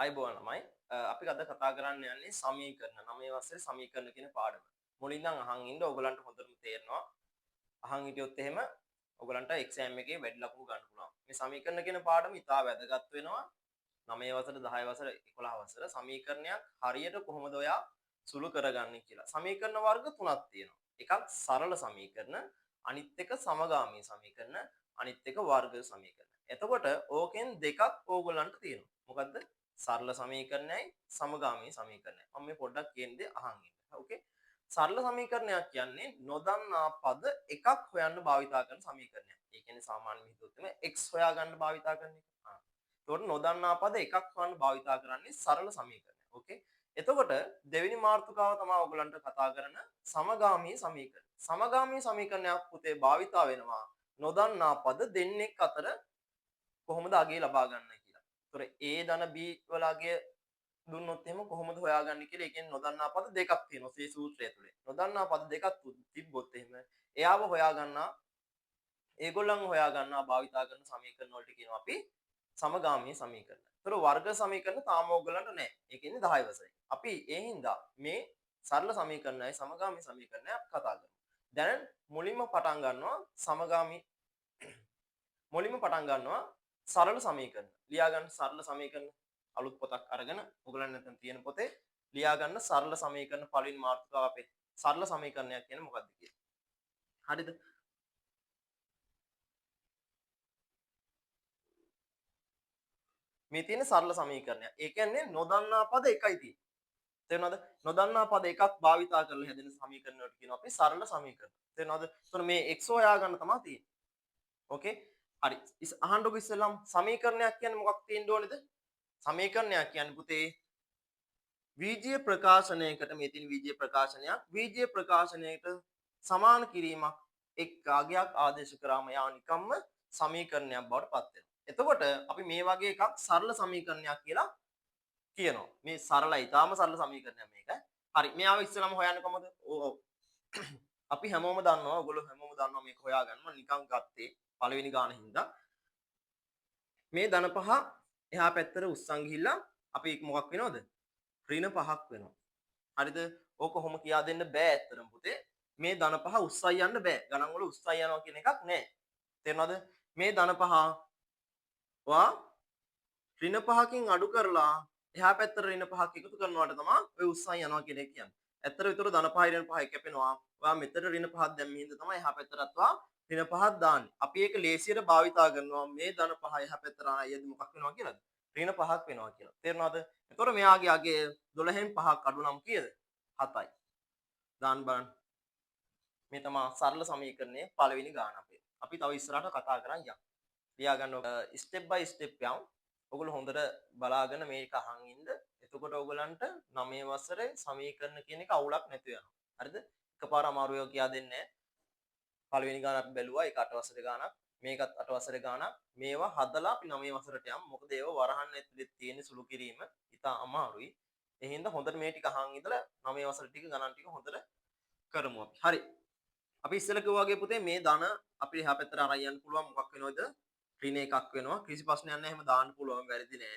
අයිබෝන් ළමයි අපි අද කතා කරන්න යන්නේ සමීකරණ 9 වසරේ සමීකරණ කියන පාඩම. මුලින් නම් අහන් ඉන්න ඔයගලන්ට හොඳටම තේරෙනවා. අහන් හිටියොත් එහෙම ඔයගලන්ට එක්සෑම් එකේ වැඩි ලකුණු ගන්න පුළුවන්. මේ සමීකරණ කියන පාඩම ඉතාල වැදගත් වෙනවා. 9 වසර 10 වසර 11 වසර සමීකරණයක් හරියට කොහොමද ඔයා සුළු කරගන්නේ කියලා. සමීකරණ වර්ග තුනක් තියෙනවා. එකක් සරල සමීකරණ, අනිත් එක සමගාමී සමීකරණ, අනිත් එක වර්ග සමීකරණ. එතකොට ඕකෙන් දෙකක් ඕගලන්ට තියෙනවා. මොකද්ද? සරල සමීකරණයයි සමගාමී සමීකරණයයි. මම මේ පොඩ්ඩක් කියන්නේ අහන් ඉන්න. ඕකේ. සරල සමීකරණයක් කියන්නේ නොදන්නා පද එකක් හොයන්න භාවිතා කරන සමීකරණයක්. ඒ කියන්නේ සාමාන්‍ය විදිහට තමයි x හොයාගන්න භාවිතා කරන එක. එතකොට නොදන්නා පද එකක් හොයන්න භාවිතා කරන්නේ සරල සමීකරණය. ඕකේ. එතකොට දෙවෙනි මාතෘකාව තමයි ඔයගලන්ට කතා කරන සමගාමී සමීකරණ. සමගාමී සමීකරණයක් පුතේ භාවිතා වෙනවා නොදන්නා පද දෙන්නෙක් අතර කොහොමද අගය ලබා ගන්නයි කියලා. ඒතොර A ධන B වල අගය දුන්නොත් එහෙම කොහොමද හොයාගන්නේ කියලා. ඒ කියන්නේ නොදන්නා පද දෙකක් තියෙනවා මේ සූත්‍රය ඇතුලේ. නොදන්නා පද දෙකක් තිබ්බොත් එහෙම එයාව හොයාගන්නා ඒගොල්ලන් හොයාගන්නා භාවිතා කරන සමීකරණ වලට කියනවා අපි සමගාමී සමීකරණ. ඒතොර වර්ග සමීකරණ තාම ඕගොල්ලන්ට නැහැ. ඒ කියන්නේ 10 වසරේ. අපි ඒ හින්දා මේ සරල සමීකරණයයි සමගාමී සමීකරණය කතා කරමු. දැන් මුලින්ම පටන් ගන්නවා සරල සමීකරණ. ලියා ගන්න සරල සමීකරණ. අලුත් පොතක් අරගෙන ඔයගලන් නැත්නම් තියෙන පොතේ ලියා ගන්න සරල සමීකරණ පළවෙනි මාතෘකාව අපේ. සරල සමීකරණයක් කියන්නේ මොකක්ද කියලා. හරිද? මේ තියෙන සරල සමීකරණයක්. ඒ කියන්නේ නොදන්නා පද එකයි තියෙන්නේ. තේරෙනවද? නොදන්නා පද එකක් භාවිතා කරලා හැදෙන සමීකරණ වලට කියනවා අපි සරල සමීකරණ. තේරෙනවද? එතකොට මේ x හොයාගන්න තමයි තියෙන්නේ. ඕකේ? හරි. අහන්නකො ඉස්සෙල්ලාම සමීකරණයක් කියන්නේ මොකක් තියෙන්න ඕනේද? සමීකරණයක් කියන්නේ පුතේ වීජීය ප්‍රකාශනයකට මේ තියෙන වීජීය ප්‍රකාශනයක් වීජීය ප්‍රකාශනයකට සමාන කිරීමක් එක් කාගයක් ආදේශ කරාම යා නිකම්ම සමීකරණයක් බවට පත් වෙනවා. එතකොට අපි මේ වගේ එකක් සරල සමීකරණයක් කියලා කියනවා. මේ සරලයි. තාම සරල සමීකරණයක් මේක. හරි. මෙයාව ඉස්සෙල්ලාම හොයන්න කොහමද? ඔව්. අපි හැමෝම දන්නවා. ඔයගොල්ලෝ හැමෝම දන්නවා මේක හොයාගන්න. මම නිකන් ගත්තේ පළවෙනි ගාන හින්දා. මේ ධන පහ එහා පැත්තට උස්සන් ගිහිල්ලා අපි මොකක් වෙනවද? ඍණ 5ක් වෙනවා. හරිද? ඕක කොහොම කියා දෙන්න බෑ ඇත්තටම පුතේ. මේ ධන පහ උස්සයි යන්න බෑ. ගණන් වල උස්සයි යනවා කියන එකක් නෑ. තේරෙනවද? මේ ධන පහ වා ඍණ 5කින් අඩු කරලා එහා පැත්තට ඍණ 5ක් එකතු කරනවාට තමයි ඔය උස්සයි යනවා කියන එක කියන්නේ. ඇත්තට විතර ධන 5 ඍණ 5 කැපෙනවා. ඔයා මෙතන ඍණ 5ක් දැම්ම හින්දා තමයි එහා පැත්තටත් වා ඍණ 5ක් දාන්නේ. අපි ඒක ලේසියට භාවිතා කරනවා මේ ධන 5 එහා පැත්තට ආයෙත් මොකක් වෙනවා කියලාද? ඍණ 5ක් වෙනවා කියලා. තේරෙනවද? එතකොට මෙයාගේ අගය 12න් 5ක් අඩු නම් කීයද? 7යි. දාන්න බලන්න. මේ තමයි සරල සමීකරණයේ පළවෙනි ගාන අපේ. අපි තව ඉස්සරහට කතා කරන් යමු. ලියා ගන්න ස්ටෙප් බයි ස්ටෙප් යමු. ඔයගොල්ලෝ හොඳට බලාගෙන මේක අහන් ඉන්න. එතකොට ඔයගලන්ට 9 වසරේ සමීකරණ කියන එක අවුලක් නැතුව යනවා. හරිද? එකපාර අමාරු ඒවා කියා දෙන්නේ නැහැ. පළවෙනි ගාන අපි බැලුවා. ඒක 8 වසරේ ගානක්. මේකත් 8 වසරේ ගානක්. මේවා හදලා අපි 9 වසරට යමු. මොකද ඒවා වරහන් ඇතුලේ තියෙන සුළු කිරීම ඉතා අමාරුයි. ඒ හින්දා හොඳට මේ ටික අහන් ඉඳලා 9 වසර ටික ගණන් ටික හොඳට කරමු අපි. හරි. අපි ඉස්සෙල්ලා කිව්වා වගේ පුතේ මේ ධන අපිට එහා පැත්තට අරන් යන්න පුළුවන් මොකක් වෙනවද? ඍණ එකක් වෙනවා. කිසි ප්‍රශ්නයක් නැහැ. එහෙම දාන්න පුළුවන්. වැරදි නෑ.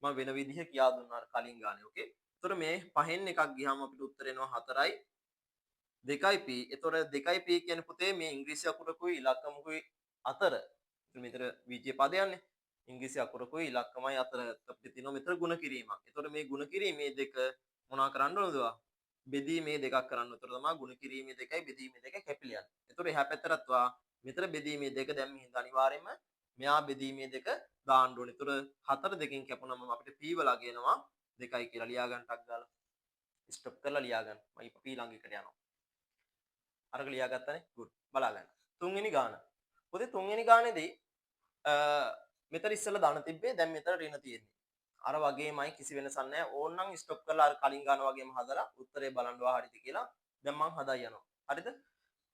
මම වෙන විදිහ කියා දුන්නා කලින් ගානේ. ඕකේ. එතකොට මේ පහෙන් එකක් ගියාම අපිට උත්තර එනවා 4යි 2යි p. එතකොට 2යි p කියන්නේ පුතේ මේ ඉංග්‍රීසි අකුරකුයි ඉලක්කමකුයි අතර මෙතන විජය පදයන්නේ. ඉංග්‍රීසි අකුරකුයි ඉලක්කමයි අතර අපිට තියෙනවා මෙතන ಗುಣ කිරීමක්. එතකොට මේ ಗುಣ කිරීමේ දෙක මොනවා කරන්න ඕනද? බෙදීමේ දෙකක් කරන්න. එතකොට තමයි ಗುಣ කිරීමේ දෙකයි බෙදීමේ දෙකයි කැපිලා යන්නේ. එතකොට එහා පැත්තටත් වා මෙතන බෙදීමේ දෙක දැම්ම හින්දා අනිවාර්යයෙන්ම මෙහා බෙදීමේ දෙක දාන්න ඕනේ. එතකොට 4 දෙකෙන් කැපුණාම අපිට p වල ගේනවා 2යි කියලා ලියා ගන්නටක් ගාලා. ස්ටොප් කරලා ලියා ගන්න. මම p ළඟ එකට යනවා. අරක ලියා ගත්තනේ. good. බලා ගන්න. තුන්වෙනි ගාන. පොතේ තුන්වෙනි ගානේදී මෙතන ඉස්සෙල්ලා ධන තිබ්බේ දැන් මෙතන ඍණ තියෙන්නේ. අර වගේමයි කිසි වෙනසක් නැහැ. ඕනනම් ස්ටොප් කරලා අර කලින් ගාන වගේම හදලා උත්තරේ බලන්නවා හරිද කියලා දැන් මං හදා යනවා. හරිද?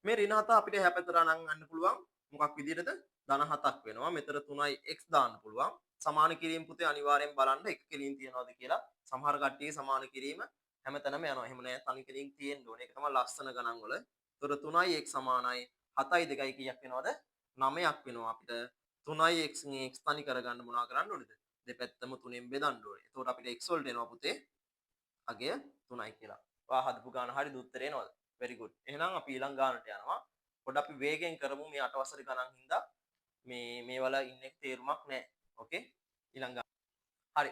මේ ඍණ 7 අපිට එහා පැත්තට අරන් යන්න පුළුවන්. මොකක් විදිහටද? ධන 7ක් වෙනවා. මෙතන 3යි x දාන්න පුළුවන්. සමාන කිරීම පුතේ අනිවාර්යෙන් බලන්න එක කෙලින් තියනවාද කියලා. සමහර කට්ටිය සමාන කිරීම හැමතැනම යනවා. එහෙම නැහැ. තනි කෙලින් තියෙන්න ඕනේ. ඒක තමයි ලස්සන ගණන් වල. එතකොට 3යි x සමානයි 7යි 2යි කීයක් වෙනවද? 9ක් වෙනවා අපිට. 3යි x න් x තනි කරගන්න මොනවා කරන්න ඕනේද? දෙපැත්තම 3ෙන් බෙදන්න ඕනේ. එතකොට අපිට x වලට එනවා පුතේ අගය 3යි කියලා. ඔයා හදපු ගාන හරිද උත්තරේ එනවද? very good. එහෙනම් අපි ඊළඟ ගානට යනවා. පොඩ්ඩක් අපි වේගෙන් කරමු මේ 8 වසරේ ගණන් හින්දා මේ වල ඉන්නේ තේරුමක් නැහැ. ඕකේ? ඊළඟ ගාන. හරි.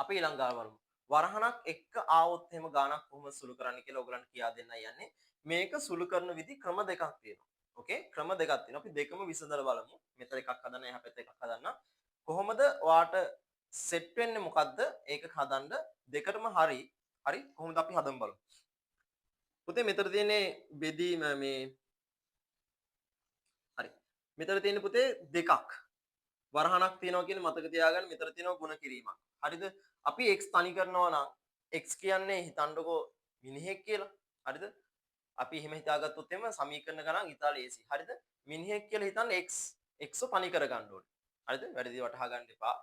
අපි ඊළඟ ගාන බලමු. වරහණක් එක්ක ආවොත් එහෙම ගානක් කොහොමද සුළු කරන්න කියලා ඔයගලන්ට කියා දෙන්නයි යන්නේ. මේක සුළු කරන විදි ක්‍රම දෙකක් තියෙනවා. ඕකේ? ක්‍රම දෙකක් තියෙනවා. අපි දෙකම විසඳලා බලමු. මෙතන එකක් හදන්න, එහා පැත්තේ එකක් හදන්න. කොහොමද ඔයාට සෙට් වෙන්නේ මොකද්ද? ඒක හදන්න දෙකටම හරි. හරි? කොහොමද අපි හදමු බලමු. පුතේ මෙතන තියෙන්නේ බෙදීම මේ හරි. මෙතන තියෙන්නේ පුතේ දෙකක්. වරහණක් තියෙනවා කියන මතක තියාගන්න මෙතන තියෙනවා ಗುಣ කිරීමක්. හරිද? අපි x තනි කරනවා නම් x කියන්නේ හිතන්නකෝ මිනිහෙක් කියලා. හරිද? අපි එහෙම හිතාගත්තොත් එම සමීකරණ ගණන් ඉතාල ලේසි. හරිද? මිනිහෙක් කියලා හිතන්න x තනි කර ගන්න ඕනේ. හරිද? වැඩි වටහා ගන්න එපා.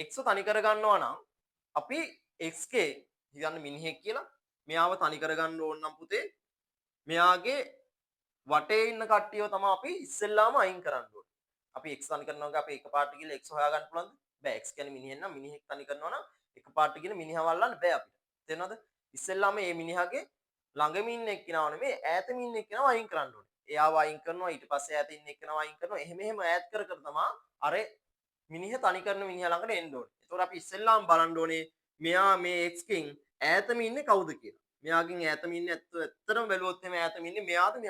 x තනි කර ගන්නවා නම් අපි x ගේ හිතන්න මිනිහෙක් කියලා මෙයාව තනි කර ගන්න ඕන නම් පුතේ මෙයාගේ වටේ ඉන්න කට්ටියව තමයි අපි ඉස්සෙල්ලාම අයින් කරන්න ඕනේ. අපි x තනි කරනවා අපි එකපාරට ගිහලා x හොයා ගන්න පුළුවන්ද? බෑ. x කියන්නේ මිනිහෙක් නම් මිනිහෙක් තනි කරනවා නම් එකපාරට ගිහලා මිනිහව අල්ලන්න බෑ අපිට. තේරෙනවද? ඉස්සෙල්ලාම මේ මිනිහාගේ ළඟම ඉන්න එක්කිනව නෙමෙයි ඈතම ඉන්න එක්කිනව අයින් කරන්න ඕනේ. එයාව අයින් කරනවා ඊට පස්සේ ඈත ඉන්න එක්කිනව අයින් කරනවා. එහෙම ඈත් කර තමයි අර මිනිහ තනි කරන මිනිහා ළඟට එන්න ඕනේ. ඒතකොට අපි ඉස්සෙල්ලාම බලන්න ඕනේ මෙයා මේ x කින් ඈතම ඉන්නේ කවුද කියලා. මෙයාගෙන් ඈතම ඉන්නේ ඇත්තටම බැලුවොත් එමේ ඈතම ඉන්නේ මෙයාද?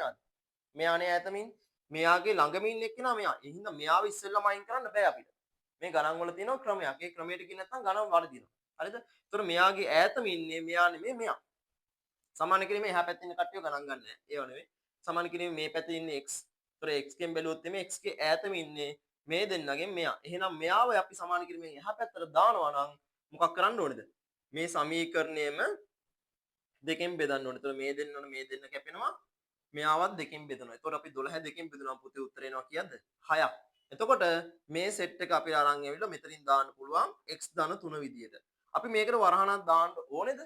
මෙයානේ ඈතම ඉන්නේ. මෙයාගේ ළඟම ඉන්න එක්කෙනා මෙයා. ඒ හින්දා මෙයාව ඉස්සෙල්ලාම අයින් කරන්න බෑ අපිට. මේ ගණන් වල තියෙනවා ක්‍රමයක්. ඒ ක්‍රමයට ගිහින් නැත්නම් ගණන් වර්ධිනවා. හරිද? ඒතර මෙයාගේ ඈතම ඉන්නේ මෙයා නෙමෙයි මෙයා. සමාන කිරීමේ එහා පැත්තේ ඉන්න කට්ටිය ගණන් ගන්න නෑ. ඒව නෙමෙයි. සමාන කිරීමේ මේ පැත්තේ ඉන්නේ x. ඒතර x කෙන් බැලුවොත් එමේ x ගේ ඈතම ඉන්නේ මේ දෙන්නගෙන් මෙයා. එහෙනම් මෙයාව අපි සමාන කිරීමෙන් එහා පැත්තට දානවා නම් මොකක් කරන්න ඕනේද? මේ සමීකරණයම දෙකෙන් බෙදන්න ඕනේ. ඒතර මේ දෙන්න කැපෙනවා. මෙයාවත් දෙකෙන් බෙදනවා. එතකොට අපි 12 දෙකෙන් බෙදුනම පුතේ උත්තර එනවා කියද්ද? 6ක්. එතකොට මේ සෙට් එක අපි අරන් ඇවිල්ලා මෙතනින් දාන්න පුළුවන් x ධන 3 විදියට. අපි මේකට වරහණක් දාන්න ඕනේද?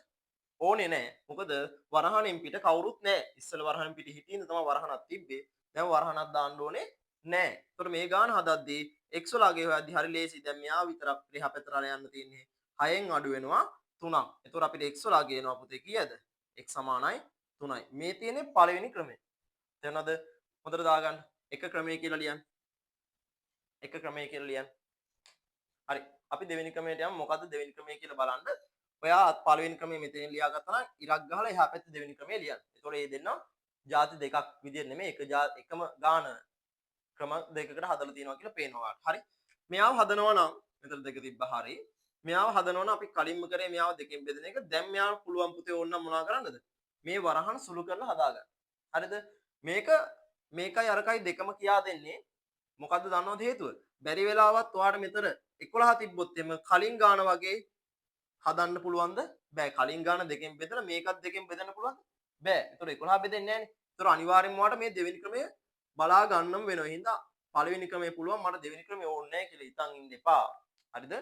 ඕනේ නැහැ. මොකද වරහණෙන් පිට කවුරුත් නැහැ. ඉස්සෙල්ලා වරහණෙන් පිට හිටින්න තමයි වරහණක් තිබ්බේ. දැන් වරහණක් දාන්න ඕනේ නැහැ. එතකොට මේ ගාන හදද්දී x වලගේ හොයද්දී හරි ලේසි. දැන් මෙයා විතරක් එහා පැත්තට යන්න තියෙන්නේ. 6න් අඩු වෙනවා 3ක්. එතකොට අපිට x වලගේ එනවා පුතේ කීයද? x සමානයි 3යි. මේ තියෙන්නේ පළවෙනි ක්‍රමය. තේරෙනවද? හොඳට දාගන්න. එක ක්‍රමය කියලා ලියන්න. එක ක්‍රමය කියලා ලියන්න. හරි. අපි දෙවෙනි ක්‍රමයට යමු. මොකද්ද දෙවෙනි ක්‍රමය කියලා බලන්න. ඔයා පළවෙනි ක්‍රමය මෙතෙන් ලියාගත්තා නම් ඉරක් ගහලා එහා පැත්තේ දෙවෙනි ක්‍රමය ලියන්න. ඒතකොට මේ දෙන්නා ಜಾති දෙකක් විදියට නෙමෙයි එකම ගාන ක්‍රම දෙකකට හදලා තියෙනවා කියලා පේනවා. හරි. මෙයාව හදනවා නම් මෙතන දෙක තිබ්බා හරි. මෙයාව හදනවා නම් අපි කලින්ම කරේ මෙයාව දෙකෙන් බෙදෙන එක. දැන් මෙයාව පුළුවන් පුතේ ඕන නම් මොනවා කරන්නද? මේ වරහන් සුළු කරලා හදාගන්න. හරිද? මේකයි අරකයි දෙකම කියා දෙන්නේ මොකද්ද දන්නවද හේතුව? බැරි වෙලාවත් ඔයාට මෙතන 11 තිබ්බොත් එම කලින් ගාන වගේ හදන්න පුළුවන්ද? බෑ. කලින් ගාන දෙකෙන් බෙදලා මේකත් දෙකෙන් බෙදන්න පුළුවන්ද? බෑ. ඒතර 11 බෙදෙන්නේ නැහනේ. ඒතර අනිවාර්යෙන්ම ඔයාට මේ දෙවෙනි ක්‍රමය බලා ගන්නම වෙනවා. හින්දා පළවෙනි ක්‍රමය පුළුවන් මට දෙවෙනි ක්‍රමය ඕනේ නැහැ කියලා හිතන් ඉන්න එපා. හරිද?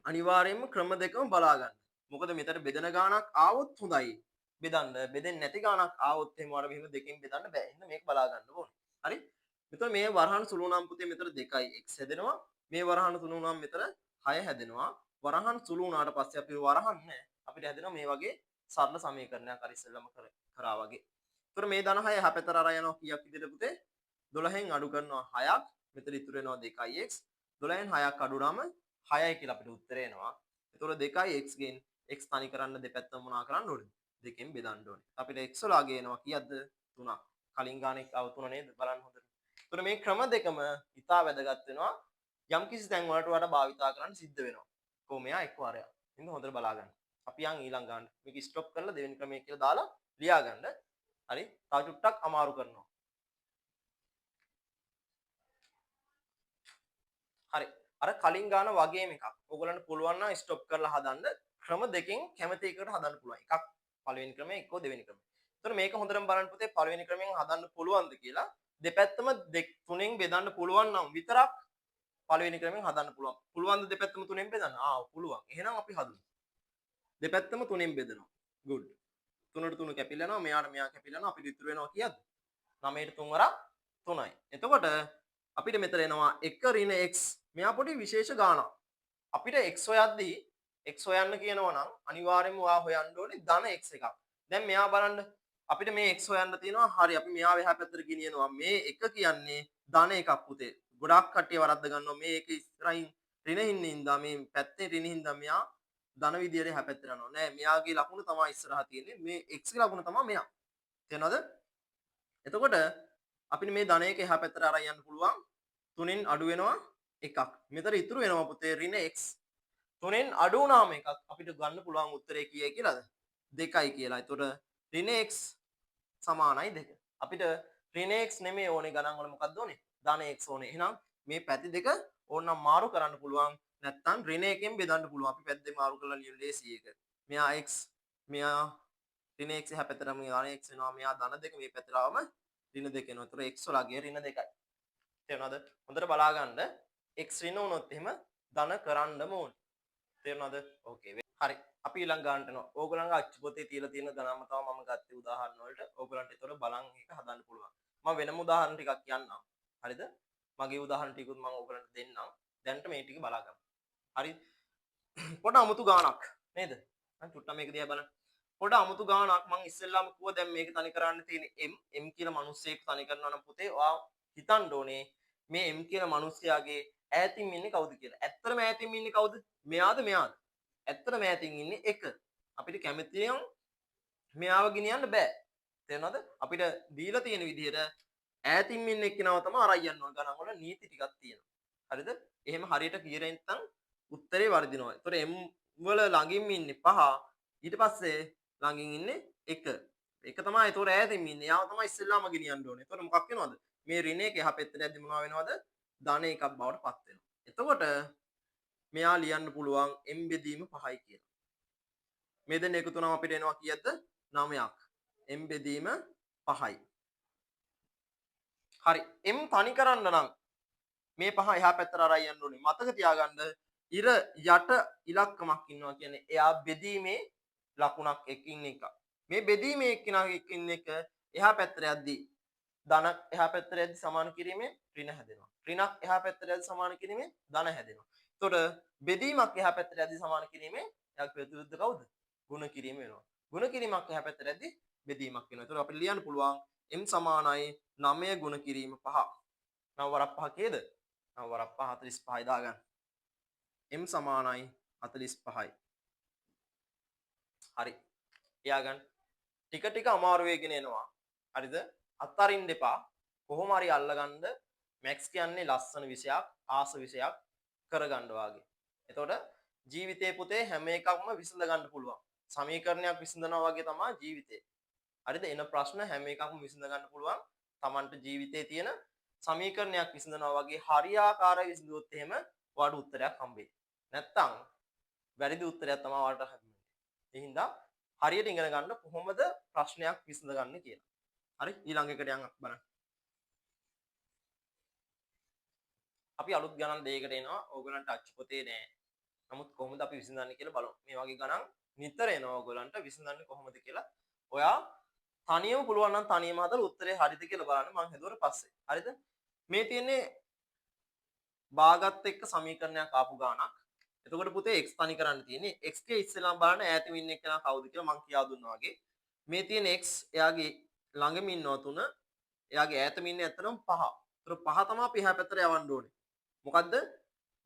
අනිවාර්යෙන්ම ක්‍රම දෙකම බලා ගන්න. මොකද මෙතන බෙදෙන ගානක් ආවොත් හොඳයි. බෙදෙන්නේ නැති ගානක් ආවොත් එහෙම වර මෙහෙම දෙකෙන් බෙදන්න බෑ. එහෙනම් මේක බලා ගන්න ඕනේ. හරි? මෙතන මේ වරහන් සුළු නම් පුතේ මෙතන 2යි x හැදෙනවා. මේ වරහන් සුළු නම් මෙතන 6 හැදෙනවා. වරහන් සුළු වුණාට පස්සේ අපි වරහන් නැහැ. අපිට හැදෙනවා මේ වගේ සරල සමීකරණයක් අර ඉස්සෙල්ලම කරා වගේ. ඒතර මේ ධන 6 එහා පැත්තට අර යනවා කීයක් විදිහට පුතේ? 12න් අඩු කරනවා 6ක්. මෙතන ඉතුරු වෙනවා 2ix. 12න් 6ක් අඩු වුණාම 6යි කියලා අපිට උත්තරේ එනවා. ඒතර 2ix ගෙන් x තනි කරන්න දෙපැත්තම මොනවා කරන්න ඕනද? දෙකෙන් බෙදන්න ඕනේ. අපිට x වලගේ එනවා කීයක්ද? 3ක්. කලින් ගානේ ආව 3 නේද? බලන්න හොඳට. ඒතර මේ ක්‍රම දෙකම ඉතා වැදගත් වෙනවා. යම් කිසි තැන් වලට වඩා භාවිතා කරන්න සිද්ධ වෙනවා. කොහොමයා එක්ක ආරයක්. ඉතින් හොඳට බලා ගන්න. අපි යන් ඊළඟ ගන්න. මේක ස්ටොප් කරලා දෙවෙනි ක්‍රමයේ කියලා දාලා ලියා ගන්න. හරි? තව චුට්ටක් අමාරු කරනවා. හරි. අර කලින් ගාන වගේම එකක්. ඕගොල්ලන්ට පුළුවන් නම් ස්ටොප් කරලා හදන්න. ක්‍රම දෙකෙන් කැමති එකකට හදන්න පුළුවන්. එකක් පළවෙනි ක්‍රමය එක්කෝ දෙවෙනි ක්‍රමය. එතකොට මේක හොඳටම බලන්න පුතේ පළවෙනි ක්‍රමයෙන් හදන්න පුළුවන්ද කියලා දෙපැත්තම තුනෙන් බෙදන්න පුළුවන් නම් විතරක් පළවෙනි ක්‍රමයෙන් හදන්න පුළුවන්. පුළුවන්ද දෙපැත්තම තුනෙන් බෙදන්න? පුළුවන්. එහෙනම් අපි හදමු. දෙපැත්තම තුනෙන් බෙදනවා. good. 3ට 3 කැපිලා යනවා. මෙයාට මෙයා කැපිලා යනවා. අපිට ඉතුරු වෙනවා කීයද? 9ට 3 වරක් 3යි. එතකොට අපිට මෙතන එනවා 1 ඍණ x. මෙයා පොඩි විශේෂ ගාණක්. අපිට x හොයද්දී x හොයන්න කියනවා නම් අනිවාර්යයෙන්ම ඔයා හොයන්න ඕනේ ධන x එකක්. දැන් මෙයා බලන්න අපිට මේ x හොයන්න තියෙනවා. හරි අපි මෙයාව එහා පැත්තට ගෙනියනවා. මේ එක කියන්නේ ධන එකක් පුතේ. ගොඩාක් කට්ටිය වරද්ද ගන්නවා. මේ එක ඉස්සරහින් ඍණින් ඉඳලා මේ පැත්තේ ඍණින් ඉඳලා මෙයා ධන විදියට එහා පැත්තට යනවා. නෑ මෙයාගේ ලකුණ තමයි ඉස්සරහා තියෙන්නේ. මේ x ගේ ලකුණ තමයි මෙයා. තේරෙනවද? එතකොට අපිට මේ ධන එක එහා පැත්තට අරන් යන්න පුළුවන්. 3න් අඩු වෙනවා එකක්. මෙතන ඉතුරු වෙනවා පුතේ ඍණ x. 3න් අඩු වුණාම එකක් අපිට ගන්න පුළුවන් උත්තරේ කීයයි කියලාද? 2යි කියලා. එතකොට ඍණ x සමානයි 2. අපිට ඍණ x නෙමෙයි ඕනේ ගණන් වල මොකක්ද ඕනේ? ධන x ඕනේ. එහෙනම් මේ පැති දෙක ඕනනම් මාරු කරන්න පුළුවන්. නැත්නම් ඍණ එකෙන් බෙදන්න පුළුවන්. අපි පැත්ත දෙක මාරු කරලා ලියමු ලේසි එක. මෙයා x මෙයා ඍණ x එහා පැත්තට මේ ධන x වෙනවා. මෙයා ධන 2 මේ පැත්තට ආවම ඍණ 2 වෙනවා. ඒතර x වලගේ ඍණ 2යි. තේරුණාද? හොඳට බලා ගන්න. x ඍණ වුණොත් එහෙම ධන කරන්නම ඕනේ. තේරුණාද? ඕකේ. හරි. අපි ඊළඟ ගන්නට යනවා. ඕගොල්ලන්ගේ අච්චු පොතේ තියලා තියෙන ගණන්ම තමයි මම ගත්තේ උදාහරණ වලට. ඕගොල්ලන්ට ඒතර බලන් එක හදන්න පුළුවන්. මම වෙනම උදාහරණ ටිකක් කියන්නම්. හරිද? මගේ උදාහරණ ටිකුත් මම ඕගොල්ලන්ට දෙන්නම්. දැන්ට මේ ටික බලා ගන්න. හරි. පොඩ අමුතු ගාණක් නේද? මම චුට්ටක් මේක දිහා බලන්න. පොඩ අමුතු ගාණක් මම ඉස්සෙල්ලාම කිව්වා දැන් මේක තනි කරන්න තියෙන්නේ m කියලා මිනිස්සෙක් තනි කරනවා නම් පුතේ ඔයා හිතන්න ඕනේ මේ m කියන මිනිස්යාගේ ඈතින් ඉන්නේ කවුද කියලා. ඇත්තටම ඈතින් ඉන්නේ කවුද? මෙයාද මෙයාද? ඇත්තටම ඈතින් ඉන්නේ එක. අපිට කැමතිනම් මෙයාව ගෙනියන්න බෑ. තේරෙනවද? අපිට දීලා තියෙන විදිහට ඈතින් ඉන්න එක්කෙනාව තමයි අරන් යන්න ඕන. ගණන් වල නීති ටිකක් තියෙනවා. හරිද? එහෙම හරියට කියලා නැත්නම් උත්තරේ වර්ධිනවා. ඒතකොට m වල ළඟින් ඉන්නේ 5. ඊට පස්සේ ළඟින් ඉන්නේ 1. එක තමයි ඒතකොට ඈතින් ඉන්නේ. යාව තමයි ඉස්සෙල්ලාම ගෙනියන්න ඕනේ. ඒතකොට මොකක් වෙනවද? මේ ඍණ එක එහා පැත්තට යද්දි මොනවා වෙනවද? ධන එකක් බවට පත් වෙනවා. එතකොට මෙයා ලියන්න පුළුවන් m බෙදීම 5යි කියලා. මේ දෙන්න එකතු වුණාම අපිට එනවා කීයද? 9ක්. m බෙදීම 5යි. හරි. m තනි කරන්න නම් මේ 5 එහා පැත්තට අරන් යන්න ඕනේ. මතක තියාගන්න ඉර යට ඉලක්කමක් ඉන්නවා කියන්නේ එයා බෙදීමේ ලකුණක් එකින් එක. මේ බෙදීමේ එකින් එක එහා පැත්තට යද්දී ධනක් එහා පැත්තට යද්දී සමාන කිරීමෙන් ඍණ හැදෙනවා. ඍණක් එහා පැත්තට යද්දී සමාන කිරීමෙන් ධන හැදෙනවා. එතකොට බෙදීමක් එහා පැත්තට යද්දී සමාන කිරීමෙන් එයාට ප්‍රතිවිරුද්ධ කවුද? ගුණ කිරීම වෙනවා. ගුණ කිරීමක් එහා පැත්තට යද්දී බෙදීමක් වෙනවා. එතකොට අපිට ලියන්න පුළුවන් m සමානයි 9 ගුණ කිරීම 5. 9 වරක් 5 කේද? 9 වරක් 5 45යි දාගන්න. m සමානයි 45යි. හරි. එයා ගන්න. ටික ටික අමාරු වෙගෙන එනවා. හරිද? අත්තරින්න එපා. කොහොම හරි අල්ලගන්න. මැක්ස් කියන්නේ ලස්සන විෂයක්, ආස විෂයක් කරගන්න වාගේ. එතකොට ජීවිතේ පුතේ හැම එකක්ම විසඳ ගන්න පුළුවන්. සමීකරණයක් විසඳනවා වගේ තමයි ජීවිතේ. හරිද? එන ප්‍රශ්න හැම එකක්ම විසඳ ගන්න පුළුවන්. Tamanට ජීවිතේ තියෙන සමීකරණයක් විසඳනවා වගේ හරියාකාරව විසඳුවොත් එහෙම ඔයාලට උත්තරයක් හම්බෙයි. නැත්තම් වැරදි උත්තරයක් තමයි ඔයාලට හම්බෙන්නේ. ඒ හින්දා හරියට ඉගෙන ගන්න කොහොමද ප්‍රශ්නයක් විසඳගන්නේ කියලා. හරි ඊළඟ එකට යන්න බලන්න. අපි අලුත් ගණන් දෙයකට එනවා. ඕගලන්ට අච්චු පොතේ නෑ. නමුත් කොහොමද අපි විසඳන්නේ කියලා බලමු. මේ වගේ ගණන් නිතර එනවා ඕගලන්ට විසඳන්නේ කොහොමද කියලා. ඔයා තනියම පුළුවන් නම් තනියම හදලා උත්තරේ හරිද කියලා බලන්න මම හදුවට පස්සේ. හරිද? මේ තියෙන්නේ භාගත් එක්ක සමීකරණයක් ආපු ගානක්. එතකොට පුතේ x තනි කරන්න තියෙන්නේ. x ගේ ඉස්සෙල්ලාම බලන්න ඈතම ඉන්න එක්කෙනා කවුද කියලා මම කියා දුන්නා වගේ. මේ තියෙන x එයාගේ ළඟම ඉන්නවා 3. එයාගේ ඈතම ඉන්නේ ඇත්තටම 5. ඒතර 5 තමයි අපි එහා පැත්තට යවන්න ඕනේ. මොකද්ද?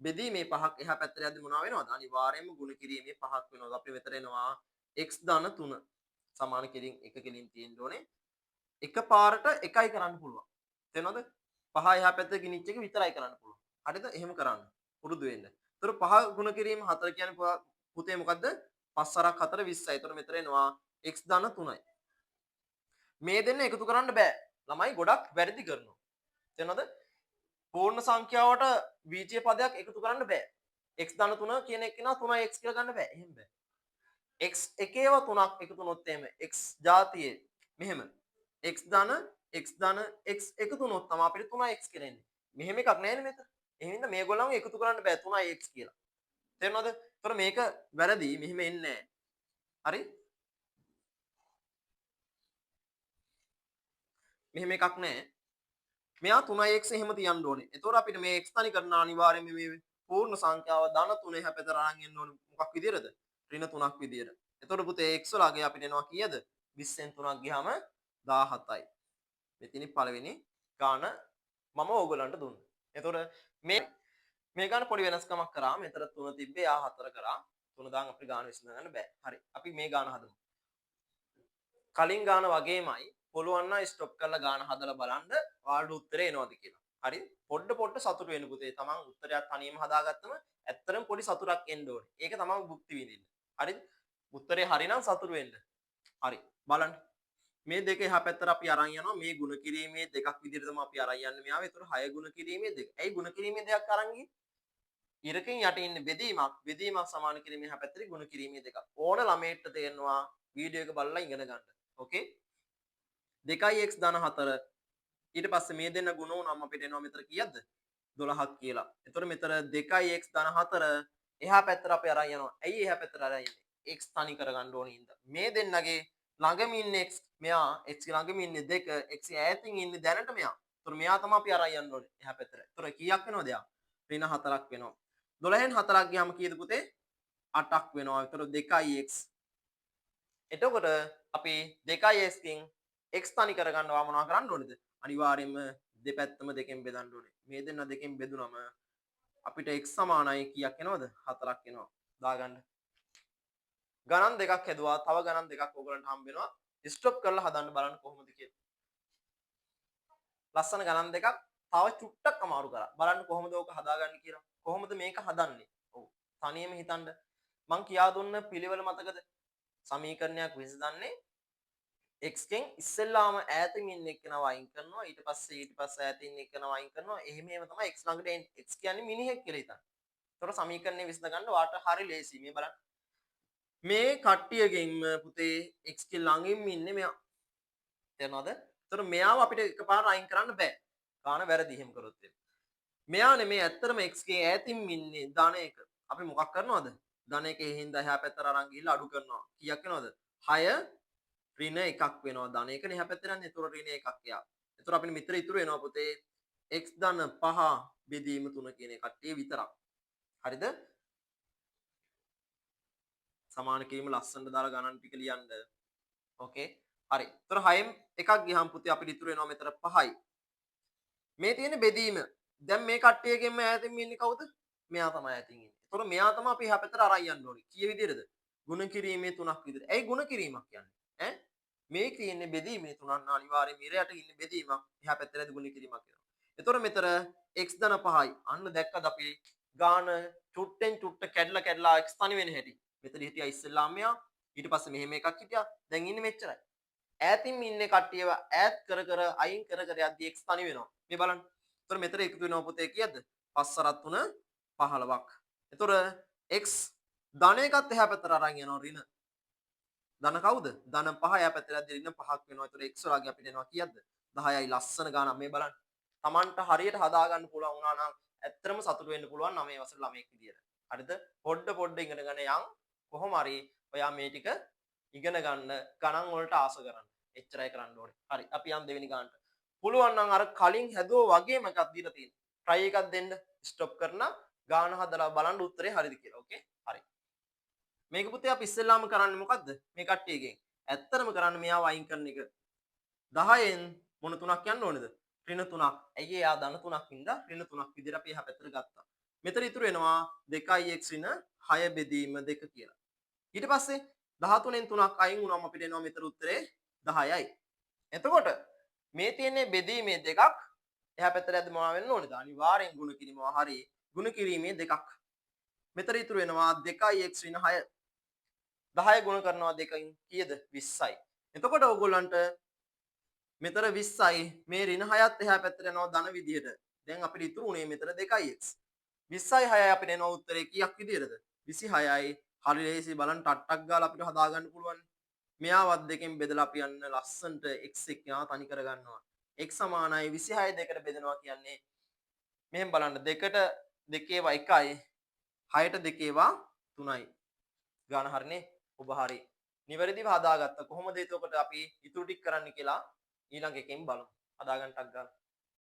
බෙදීමේ 5ක් එහා පැත්තට යද්දි මොනවා වෙනවද? අනිවාර්යයෙන්ම ගුණ කිරීමේ 5ක් වෙනවා. අපි මෙතන එනවා x ධන 3 සමාන කිරීම එක කෙලින් තියෙන්න ඕනේ. එක පාරට එකයි කරන්න පුළුවන්. තේරෙනවද? 5 එහා පැත්තට ගිනිච්ච එක විතරයි කරන්න පුළුවන්. හරිද? එහෙම කරන්න. පුරුදු වෙන්න. ඒතර 5 ගුණ කිරීම 4 කියන්නේ පුතේ මොකද්ද? 5 4ක් 4 20යි. ඒතර මෙතන එනවා x ධන 3යි. මේ දෙන්න එකතු කරන්න බෑ. ළමයි ගොඩක් වැරදි කරනවා. තේරෙනවද? පූර්ණ සංඛ්‍යාවට බීජීය පදයක් එකතු කරන්න බෑ. x ධන 3 කියන එක නා 3x කියලා ගන්න බෑ. එහෙම බෑ. x එකේව 3ක් එකතු වුණොත් එහෙම x ජාතියේ මෙහෙම x ධන x එකතු වුණොත් තමයි අපිට 3x කියලා එන්නේ. මෙහෙම එකක් නෑනේ මෙතන. එහෙනම් මේගොල්ලන්ව එකතු කරන්න බෑ 3x කියලා. තේරෙනවද? ඒතර මේක වැරදි. මෙහෙම එන්නේ නෑ. හරි? මෙහෙම එකක් නෑ. මෙයා 3x එහෙම තියන්න ඕනේ. එතකොට අපිට මේ x තනි කරන අනිවාර්යයෙන්ම මේ පූර්ණ සංඛ්‍යාව ධන 3 එහා පැත්තට අරන් එන්න ඕනේ මොකක් විදියටද? ඍණ 3ක් විදියට. එතකොට පුතේ x වලගේ අපිට එනවා කීයද? 20න් 3ක් ගියාම 17යි. මෙතන පළවෙනි ගාන මම ඕගලන්ට දුන්නා. එතකොට මේ ගාන පොඩි වෙනස්කමක් කරා. මෙතන 3 තිබ්බේ ආ 4 කරා. 3 දාන් අපිට ගාන විසඳ ගන්න බෑ. හරි. අපි මේ ගාන හදමු. කලින් ගාන වගේමයි පුළුවන් නම් ස්ටොප් කරලා ගාන හදලා බලන්න ඔයාලට උත්තරේ එනවද කියලා. හරි? පොඩ සතුටු වෙන්න පුතේ. තමන් උත්තරයක් තනියම හදාගත්තම ඇත්තටම පොඩි සතුටක් එන්න ඕනේ. ඒක තමන් භුක්ති විඳින්න. හරිද? උත්තරේ හරිනම් සතුටු වෙන්න. හරි. බලන්න. මේ දෙක එහා පැත්තට අපි අරන් යනවා. මේ ಗುಣ කිරීමේ දෙකක් විදිහට තමයි අපි අරන් යන්නේ මෙයාව. ඒතර 6 ಗುಣ කිරීමේ දෙක. ඇයි ಗುಣ කිරීමේ දෙකක් අරන් ගියේ? ඉරකින් යට ඉන්නේ බෙදීමක් සමාන කිරීමේ එහා පැත්තේ ಗುಣ කිරීමේ දෙකක්. ඕන ළමයට තේරෙනවා වීඩියෝ එක බලලා ඉගෙන ගන්න. ඕකේ? 2x ධන 4 ඊට පස්සේ මේ දෙන්න ගුණ වුණාම අපිට එනවා මෙතන කීයක්ද 12ක් කියලා. එතකොට මෙතන 2x ධන 4 එහා පැත්තට අපි අරන් යනවා. ඇයි එහා පැත්තට අරන් යන්නේ? x තනි කරගන්න ඕනේ හින්දා. මේ දෙන්නගේ ළඟම ඉන්නේ x මෙයා x ළඟම ඉන්නේ 2 x ඈතින් ඉන්නේ දැනට මෙයා. එතකොට මෙයා තමයි අපි අරන් යන්න ඕනේ එහා පැත්තට. එතකොට කීයක් වෙනවද යා? ඍණ 4ක් වෙනවා. 12න් 4ක් ගියාම කීයද පුතේ? 8ක් වෙනවා. එතකොට 2x. එතකොට අපි 2x කින් x තනි කරගන්නවා මොනවා කරන්න ඕනේද? අනිවාර්යයෙන්ම දෙපැත්තම දෙකෙන් බෙදන්න ඕනේ. මේ දෙන්න දෙකෙන් බෙදුනම අපිට x සමානයි කීයක් එනවද? 4ක් එනවා. දාගන්න. ගණන් දෙකක් හැදුවා. තව ගණන් දෙකක් ඕගලන්ට හම්බ වෙනවා. ස්ටොප් කරලා හදන්න බලන්න කොහොමද කියලා. ලස්සන ගණන් දෙකක් තව චුට්ටක් අමාරු කරා. බලන්න කොහොමද ඕක හදාගන්නේ කියලා. කොහොමද මේක හදන්නේ? ඔව්. තනියම හිතන්න. මං කියා දුන්න පිළිවෙල මතකද? සමීකරණයක් විසඳන්නේ x කෙන් ඉස්සෙල්ලාම ඈතින් ඉන්න එක්කනව අයින් කරනවා ඊට පස්සේ ඈතින් ඉන්න එක්කනව අයින් කරනවා එහෙම තමයි x ළඟට එන්නේ x කියන්නේ මිනිහෙක් කියලා හිතන්න. ඒතකොට සමීකරණය විසඳ ගන්න වාට හරි ලේසි. මේ බලන්න. මේ කට්ටියගෙන්ම පුතේ x කෙ ළඟින්ම ඉන්නේ මෙයා. තේරෙනවද? ඒතකොට මෙයාව අපිට එකපාර අයින් කරන්න බෑ. ගාන වැරදි එහෙම කරොත් එන්න. මෙයා නෙමේ ඇත්තටම x කෙ ඈතින් ඉන්නේ ධන එක. අපි මොකක් කරනවද? ධන එකේ හින්දා එහා පැත්තට අරන් ගිහිල්ලා අඩු කරනවා. කීයක් වෙනවද? 6 ඍණ එකක් වෙනවා ධන එක නේ එහා පැත්තට යන්නේ. ඒතකොට ඍණ එකක් යා. ඒතකොට අපිට මෙතන ඉතුරු වෙනවා පුතේ x ධන 5 බෙදීම 3 කියන කට්ටිය විතරක්. හරිද? සමාන කිරීම ලස්සනට දාලා ගණන් ටික ලියන්න. ඕකේ. හරි. ඒතකොට 6න් එකක් ගියහම පුතේ අපිට ඉතුරු වෙනවා මෙතන 5යි. මේ තියෙන බෙදීම. දැන් මේ කට්ටියගෙන්ම ඈතින් ඉන්නේ කවුද? මෙයා තමයි ඈතින් ඉන්නේ. ඒතකොට මෙයා තමයි අපි එහා පැත්තට අරන් යන්න ඕනේ. කී විදිහටද? ගුණ කිරීමේ 3ක් විදිහට. ඇයි ගුණ කිරීමක් කියන්නේ? ඈ මේ තියෙන්නේ බෙදීමේ 3ක් අනිවාර්යයෙන් මිරයට ඉන්නේ බෙදීමක් එහා පැත්තට ගුණ කිරීමක් වෙනවා. එතකොට මෙතන x ධන 5යි. අන්න දැක්කද අපි ගාන චුට්ටෙන් චුට්ට කැඩලා x තනි වෙන හැටි. මෙතන හිටියා ඉස්සෙල්ලාම මෙයා. ඊට පස්සේ මෙහෙම එකක් හිටියා. දැන් ඉන්නේ මෙච්චරයි. ඈතින් ඉන්නේ කට්ටියව ඈත් කර අයින් කර යද්දී x තනි වෙනවා. මේ බලන්න. එතකොට මෙතන එකතු වෙනවා පුතේ කීයද? 5 4 3 15ක්. එතකොට x ධන එකත් එහා පැත්තට අරන් යනවා ඍණ. ධන කවුද? ධන 5 එහා පැත්තට යද්දී ඍණ 5ක් වෙනවා. එතකොට x වලගේ අපිට එනවා කීයද? 10යි. ලස්සන ගානක් මේ බලන්න. Tamanට හරියට හදා ගන්න පුළුවන් වුණා නම් ඇත්තටම සතුටු වෙන්න පුළුවන් 9 වසර ළමයෙක් විදියට. හරිද? පොඩ ඉගෙන ගන්න යන් කොහොම හරි ඔයා මේ ටික ඉගෙන ගන්න ගණන් වලට ආස කරන්න. එච්චරයි කරන්න ඕනේ. හරි. අපි යම් දෙවෙනි ගානට. පුළුවන් නම් අර කලින් හැදුවා වගේම එකක් දීලා තියෙනවා. try එකක් දෙන්න. stop කරන ගාන හදලා බලන්න උත්තරේ හරිද කියලා. ඕකේ? හරි. මේක පුතේ අපි ඉස්සෙල්ලාම කරන්නේ මොකද්ද? මේ කට්ටියගෙන්. ඇත්තටම කරන්නේ මෙයාව අයින් කරන එක. 10න් මොන තුනක් යන්න ඕනේද? ඍණ 3ක්. ඇයි එයා ධන 3ක් හින්දා ඍණ 3ක් විදිහට අපි එහා පැත්තට ගත්තා. මෙතන ඉතුරු වෙනවා 2x ඍණ 6 බෙදීම 2 කියලා. ඊට පස්සේ 13න් 3ක් අයින් වුණාම අපිට එනවා මෙතන උත්තරේ 10යි. එතකොට මේ තියෙන්නේ බෙදීමේ දෙකක් එහා පැත්තට යද්දි මොනවා වෙන්න ඕනේද? අනිවාර්යෙන් ගුණ කිරීමවා හරි ගුණ කිරීමේ දෙකක්. මෙතන ඉතුරු වෙනවා 2x ඍණ 6. 10 ගුණ කරනවා 2කින් කීයද? 20යි. එතකොට ඕගොල්ලන්ට මෙතන 20යි මේ ඍණ 6ත් එහා පැත්තට යනවා ධන විදියට. දැන් අපිට ඉතුරු උනේ මෙතන 2x. 20යි 6යි අපිට එනවා උත්තරේ කීයක් විදියටද? 26යි. හරි ලේසි බලන්න ටට්ටක් ගාලා අපිට හදා ගන්න පුළුවන්. මෙයාවත් දෙකෙන් බෙදලා අපි යන්න ලස්සන්ට x එක යා තනි කර ගන්නවා. x සමානයි 26 දෙකට බෙදනවා කියන්නේ මෙහෙම බලන්න දෙකට දෙකේවා 1යි 6ට දෙකේවා 3යි. ගාන හරිනේ. ඔබ හරි. නිවැරදිව හදාගත්තා. කොහොමද එතකොට අපි ඉතුරු ටික කරන්න කියලා ඊළඟ එකෙන් බලමු. හදාගන්න ටක් ගාලා.